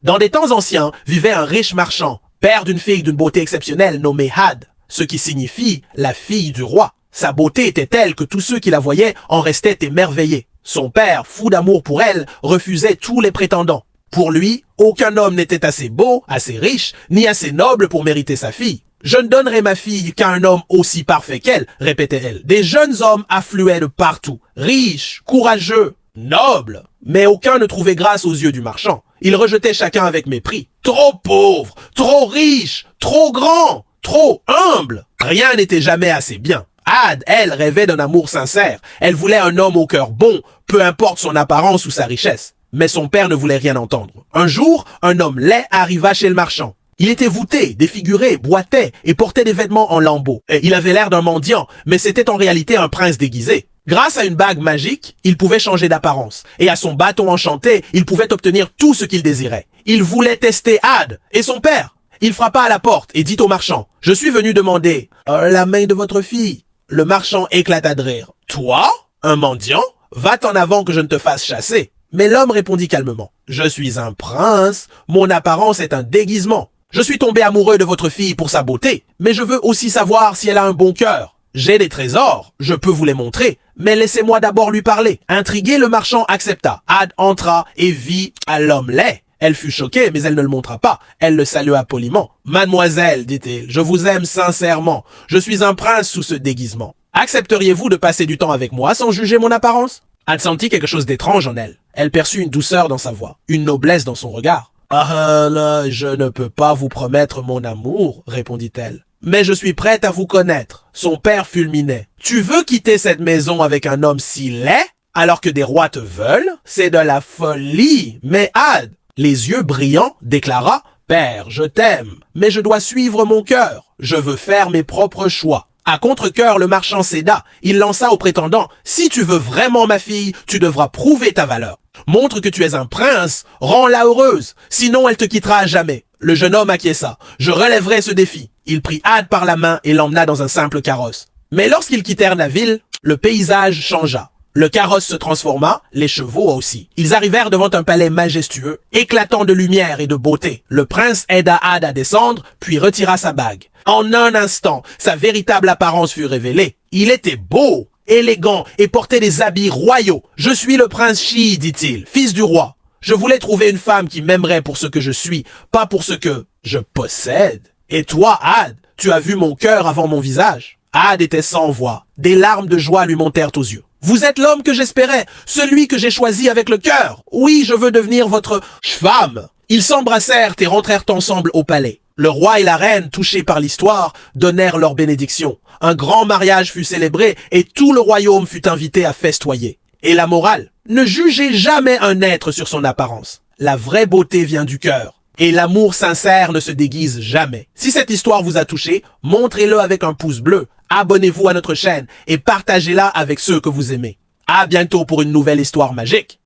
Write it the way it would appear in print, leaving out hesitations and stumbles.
Dans des temps anciens, vivait un riche marchand, père d'une fille d'une beauté exceptionnelle nommée Had, ce qui signifie la fille du roi. Sa beauté était telle que tous ceux qui la voyaient en restaient émerveillés. Son père, fou d'amour pour elle, refusait tous les prétendants. Pour lui, aucun homme n'était assez beau, assez riche, ni assez noble pour mériter sa fille. « Je ne donnerai ma fille qu'à un homme aussi parfait qu'elle », répétait-elle. Des jeunes hommes affluaient de partout, riches, courageux, nobles, mais aucun ne trouvait grâce aux yeux du marchand. Il rejetait chacun avec mépris. Trop pauvre, trop riche, trop grand, trop humble. Rien n'était jamais assez bien. Had, elle, rêvait d'un amour sincère. Elle voulait un homme au cœur bon, peu importe son apparence ou sa richesse. Mais son père ne voulait rien entendre. Un jour, un homme laid arriva chez le marchand. Il était voûté, défiguré, boitait et portait des vêtements en lambeaux. Il avait l'air d'un mendiant, mais c'était en réalité un prince déguisé. Grâce à une bague magique, il pouvait changer d'apparence. Et à son bâton enchanté, il pouvait obtenir tout ce qu'il désirait. Il voulait tester Had et son père. Il frappa à la porte et dit au marchand, « Je suis venu demander la main de votre fille. » Le marchand éclata de rire. « Toi, un mendiant? Va-t'en avant que je ne te fasse chasser. » Mais l'homme répondit calmement, « Je suis un prince, mon apparence est un déguisement. Je suis tombé amoureux de votre fille pour sa beauté, mais je veux aussi savoir si elle a un bon cœur. J'ai des trésors, je peux vous les montrer, mais laissez-moi d'abord lui parler. » Intrigué, le marchand accepta. Had entra et vit à l'homme laid. Elle fut choquée, mais elle ne le montra pas. Elle le salua poliment. « Mademoiselle, dit-il, je vous aime sincèrement. Je suis un prince sous ce déguisement. Accepteriez-vous de passer du temps avec moi sans juger mon apparence ?» Had sentit quelque chose d'étrange en elle. Elle perçut une douceur dans sa voix, une noblesse dans son regard. « Ah là, je ne peux pas vous promettre mon amour, répondit-elle. Mais je suis prête à vous connaître. » Son père fulminait. « Tu veux quitter cette maison avec un homme si laid, alors que des rois te veulent? C'est de la folie. » Mais Had, les yeux brillants, déclara, « Père, je t'aime, mais je dois suivre mon cœur. Je veux faire mes propres choix. » À contre-cœur, le marchand céda. Il lança au prétendant, « Si tu veux vraiment ma fille, tu devras prouver ta valeur. Montre que tu es un prince, rends-la heureuse, sinon elle te quittera à jamais. » Le jeune homme acquiesça. « Je relèverai ce défi. » Il prit Had par la main et l'emmena dans un simple carrosse. Mais lorsqu'ils quittèrent la ville, le paysage changea. Le carrosse se transforma, les chevaux aussi. Ils arrivèrent devant un palais majestueux, éclatant de lumière et de beauté. Le prince aida Had à descendre, puis retira sa bague. En un instant, sa véritable apparence fut révélée. Il était beau, élégant et portait des habits royaux. « Je suis le prince Shi, dit-il, fils du roi. Je voulais trouver une femme qui m'aimerait pour ce que je suis, pas pour ce que je possède. Et toi, Had, tu as vu mon cœur avant mon visage. » Had était sans voix. Des larmes de joie lui montèrent aux yeux. « Vous êtes l'homme que j'espérais, celui que j'ai choisi avec le cœur. Oui, je veux devenir votre femme. » Ils s'embrassèrent et rentrèrent ensemble au palais. Le roi et la reine, touchés par l'histoire, donnèrent leur bénédiction. Un grand mariage fut célébré et tout le royaume fut invité à festoyer. Et la morale? Ne jugez jamais un être sur son apparence. La vraie beauté vient du cœur. Et l'amour sincère ne se déguise jamais. Si cette histoire vous a touché, montrez-le avec un pouce bleu. Abonnez-vous à notre chaîne et partagez-la avec ceux que vous aimez. À bientôt pour une nouvelle histoire magique.